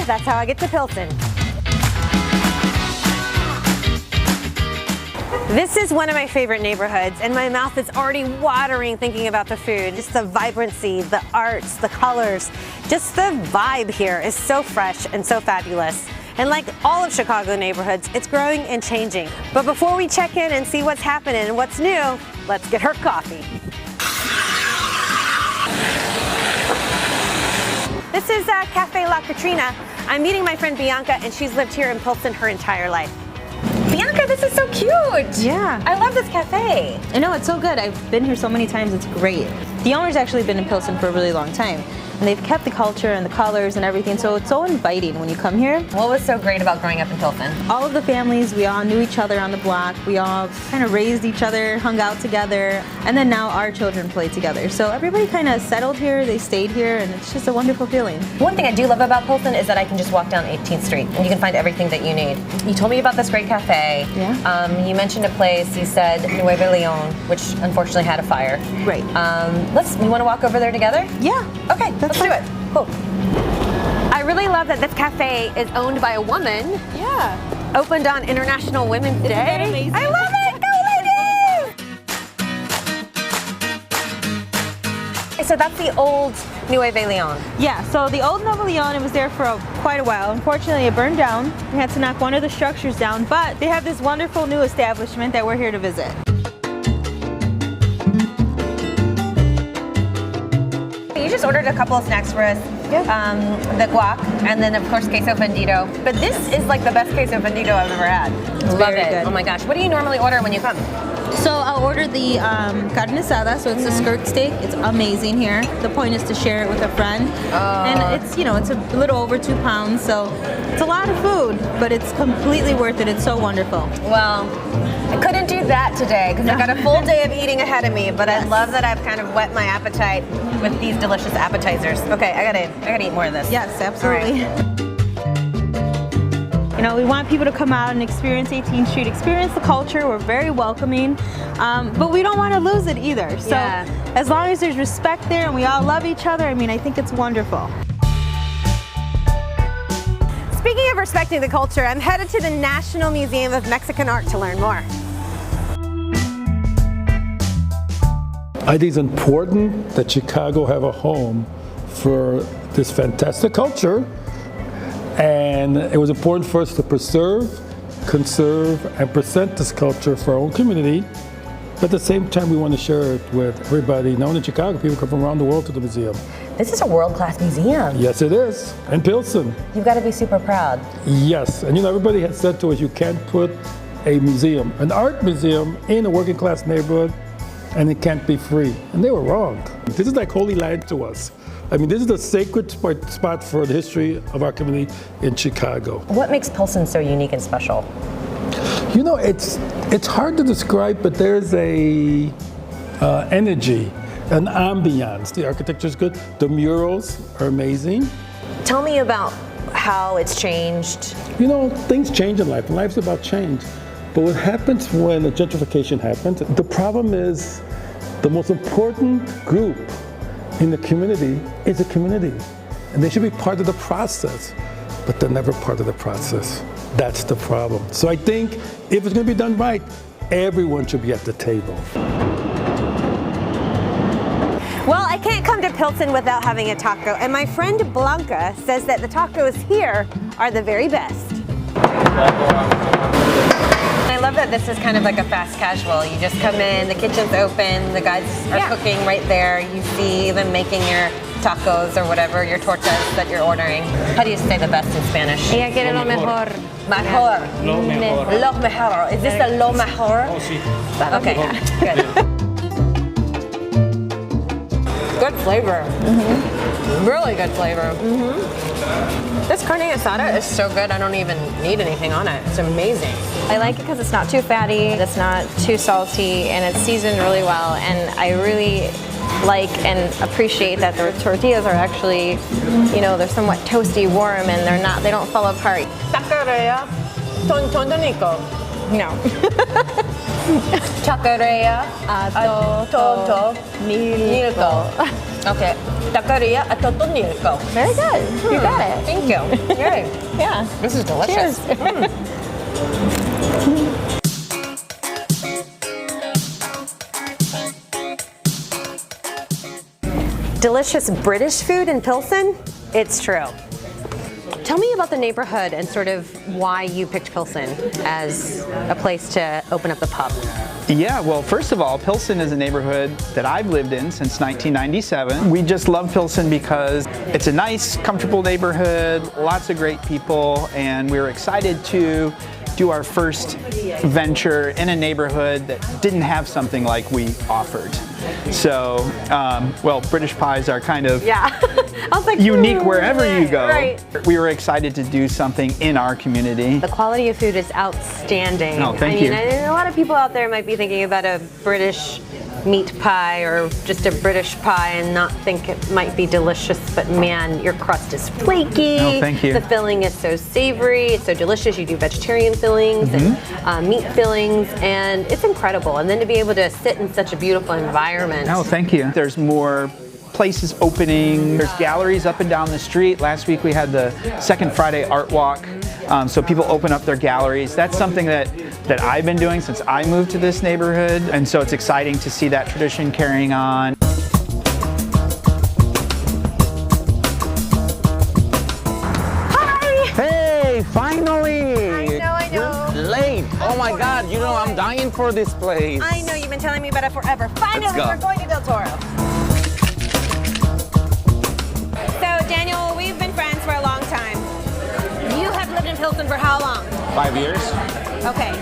that's how I get to Pilsen. This is one of my favorite neighborhoods, and my mouth is already watering thinking about the food. Just the vibrancy, the arts, the colors, just the vibe here is so fresh and so fabulous. And like all of Chicago neighborhoods, it's growing and changing. But before we check in and see what's happening and what's new, let's get her coffee. This is Cafe La Catrina. I'm meeting my friend Bianca, and she's lived here in Pilsen her entire life. Bianca, this is so cute. Yeah. I love this cafe. I know, it's so good. I've been here so many times, it's great. The owner's actually been in Pilsen for a really long time. And they've kept the culture and the colors and everything, so it's so inviting when you come here. What was so great about growing up in Pilsen? All of the families, we all knew each other on the block. We all kind of raised each other, hung out together, and then now our children play together. So everybody kind of settled here, they stayed here, and it's just a wonderful feeling. One thing I do love about Pilsen is that I can just walk down 18th Street and you can find everything that you need. You told me about this great cafe. Yeah. You mentioned a place, you said Nuevo Leon, which unfortunately had a fire. Right. You want to walk over there together? Yeah. Okay, let's do it. Cool. I really love that this cafe is owned by a woman. Yeah. Opened on International Women's Day. Isn't that amazing? I love it! Go ladies! So that's the old Nuevo Leon. Yeah, so the old Nuevo Leon, it was there for quite a while. Unfortunately, it burned down. We had to knock one of the structures down, but they have this wonderful new establishment that we're here to visit. You just ordered a couple of snacks for us. Yeah. The guac, and then of course queso fundido. But this is like the best queso fundido I've ever had. Love it. Good. Oh my gosh. What do you normally order when you come? So I'll order the carne asada, so it's a skirt steak. It's amazing here. The point is to share it with a friend. And it's, you know, it's a little over 2 pounds, so it's a lot of food, but it's completely worth it. It's so wonderful. Well, I couldn't do that today because I got a full day of eating ahead of me, but I love that I've kind of whet my appetite with these delicious appetizers. Okay, I gotta eat more of this. Yes, absolutely. All right. You know, we want people to come out and experience 18th Street, experience the culture. We're very welcoming, but we don't want to lose it either. So as long as there's respect there and we all love each other, I mean, I think it's wonderful. Speaking of respecting the culture, I'm headed to the National Museum of Mexican Art to learn more. I think it's important that Chicago have a home for this fantastic culture, and it was important for us to preserve, conserve, and present this culture for our own community. But at the same time, we want to share it with everybody. Not only in Chicago, people come from around the world to the museum. This is a world-class museum. Yes, it is. And Pilsen. You've got to be super proud. Yes, and you know, everybody has said to us, you can't put a museum, an art museum, in a working class neighborhood, and it can't be free. And they were wrong. This is like holy land to us. I mean, this is a sacred spot for the history of our community in Chicago. What makes Pilsen so unique and special? You know, it's hard to describe, but there's a energy, an ambiance. The architecture is good. The murals are amazing. Tell me about how it's changed. You know, things change in life. Life's about change. But what happens when a gentrification happens, the problem is the most important group in the community is the community. And they should be part of the process, but they're never part of the process. That's the problem. So I think if it's going to be done right, everyone should be at the table. Well, I can't come to Pilsen without having a taco, and my friend Blanca says that the tacos here are the very best. I love that this is kind of like a fast casual. You just come in, the kitchen's open, the guys are cooking right there. You see them making your tacos or whatever, your tortas that you're ordering. How do you say the best in Spanish? Ella quiere lo mejor. Mejor. Lo mejor. Lo mejor. Is this the lo mejor? Oh, sí. Okay, good. Good flavor. Really good flavor. This carne asada is so good, I don't even need anything on it. It's amazing. I like it because it's not too fatty, it's not too salty, and it's seasoned really well. And I really like and appreciate that the tortillas are actually, you know, they're somewhat toasty, warm, and they don't fall apart. Taqueria, Tontonico. No. Taqueria at Toto Nilco. Okay. Taqueria at Toto Nilco. Very good. You got it. Thank you. Yay. Yeah. This is delicious. Delicious British food in Pilsen? It's true. Tell me about the neighborhood and sort of why you picked Pilsen as a place to open up the pub. Yeah, well, first of all, Pilsen is a neighborhood that I've lived in since 1997. We just love Pilsen because it's a nice, comfortable neighborhood, lots of great people, and we were excited to do our first venture in a neighborhood that didn't have something like we offered. So, well, British pies are kind of Yeah. I was like, unique wherever you go. Right. We were excited to do something in our community. The quality of food is outstanding. Oh, thank I mean, you. a lot of people out there might be thinking about a British meat pie or just a British pie and not think it might be delicious, but man, your crust is flaky. Oh, thank you. The filling is so savory, it's so delicious. You do vegetarian fillings and meat fillings, and it's incredible. And then to be able to sit in such a beautiful environment. Oh, thank you. There's more places opening. There's galleries up and down the street. Last week we had the Second Friday Art Walk. So people open up their galleries. That's something that I've been doing since I moved to this neighborhood. And so it's exciting to see that tradition carrying on. Hi! Hey, finally! I know. Late. Oh my God, you know, I'm dying for this place. I know, you've been telling me about it forever. Finally, Let's go. we're going to Del Toro. So, Daniel, we've been friends for a long time. You have lived in Pilsen for how long? 5 years. Okay.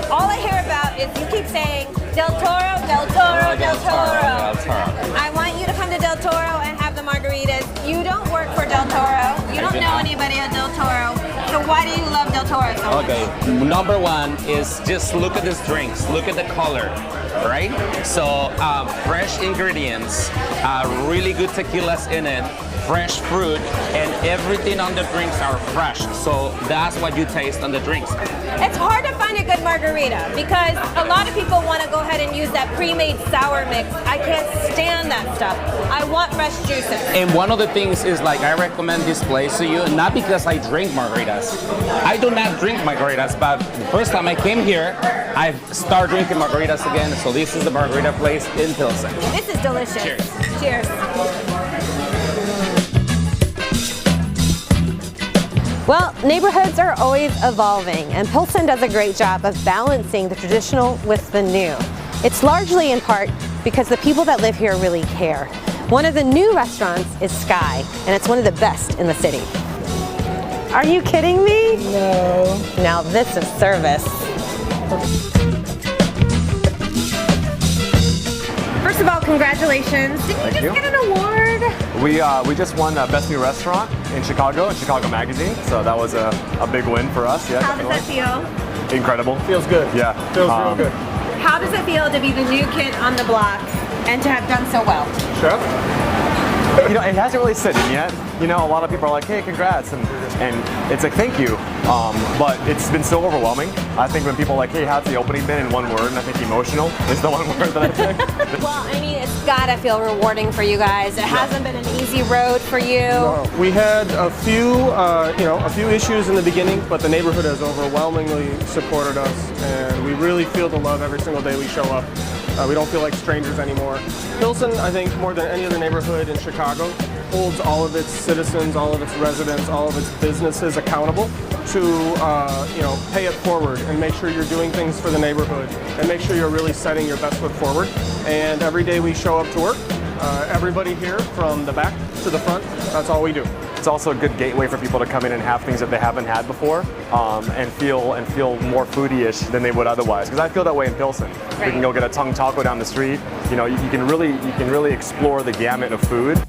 All I hear about is you keep saying Del Toro, Del Toro, Del Toro. Del Toro. I want you to come to Del Toro and have the margaritas. You don't work for Del Toro. You don't know anybody at Del Toro. So why do you love Del Toro so much? Okay, number one is just look at these drinks. Look at the color, right? So fresh ingredients, really good tequilas in it, fresh fruit, and everything on the drinks are fresh. So that's what you taste on the drinks. It's hard to find a good margarita because a lot of people want to go ahead and use that pre-made sour mix. I can't stand that stuff. I want fresh juices. And one of the things is like I recommend this place to you, not because I drink margaritas. I do not drink margaritas, but the first time I came here, I started drinking margaritas again. So this is the margarita place in Pilsen. This is delicious. Cheers. Cheers. Well, neighborhoods are always evolving, and Pilsen does a great job of balancing the traditional with the new. It's largely in part because the people that live here really care. One of the new restaurants is Sky, and it's one of the best in the city. Are you kidding me? No. Now this is service. First of all, congratulations. Didn't you just get an award? We just won Best New Restaurant in Chicago Magazine, so that was a big win for us. Yeah, How definitely. does that feel? Incredible. Feels good. Yeah. Feels real good. How does it feel to be the new kid on the block and to have done so well? Chef? You know, it hasn't really set in yet. You know, a lot of people are like, hey, congrats, and it's like, thank you. But it's been so overwhelming. I think when people are like, hey, how's the opening been in one word, and I think emotional is the one word that I picked. Well, I mean, it's gotta feel rewarding for you guys. It hasn't been an easy road for you. We had a few issues in the beginning, but the neighborhood has overwhelmingly supported us, and we really feel the love every single day we show up. We don't feel like strangers anymore. Pilsen, I think, more than any other neighborhood in Chicago, holds all of its citizens, all of its residents, all of its businesses accountable to, pay it forward and make sure you're doing things for the neighborhood and make sure you're really setting your best foot forward. And every day we show up to work, everybody here from the back to the front, that's all we do. It's also a good gateway for people to come in and have things that they haven't had before, and feel more foodie-ish than they would otherwise. Because I feel that way in Pilsen. We can go get a tongue taco down the street. You know, you can really explore the gamut of food.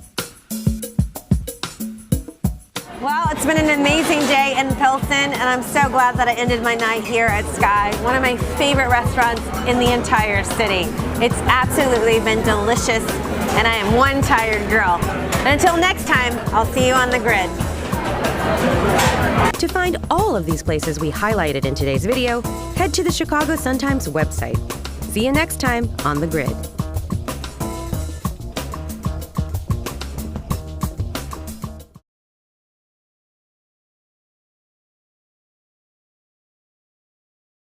Well, it's been an amazing day in Pilsen, and I'm so glad that I ended my night here at Sky, one of my favorite restaurants in the entire city. It's absolutely been delicious, and I am one tired girl. And until next time, I'll see you on the grid. To find all of these places we highlighted in today's video, head to the Chicago Sun-Times website. See you next time on The Grid.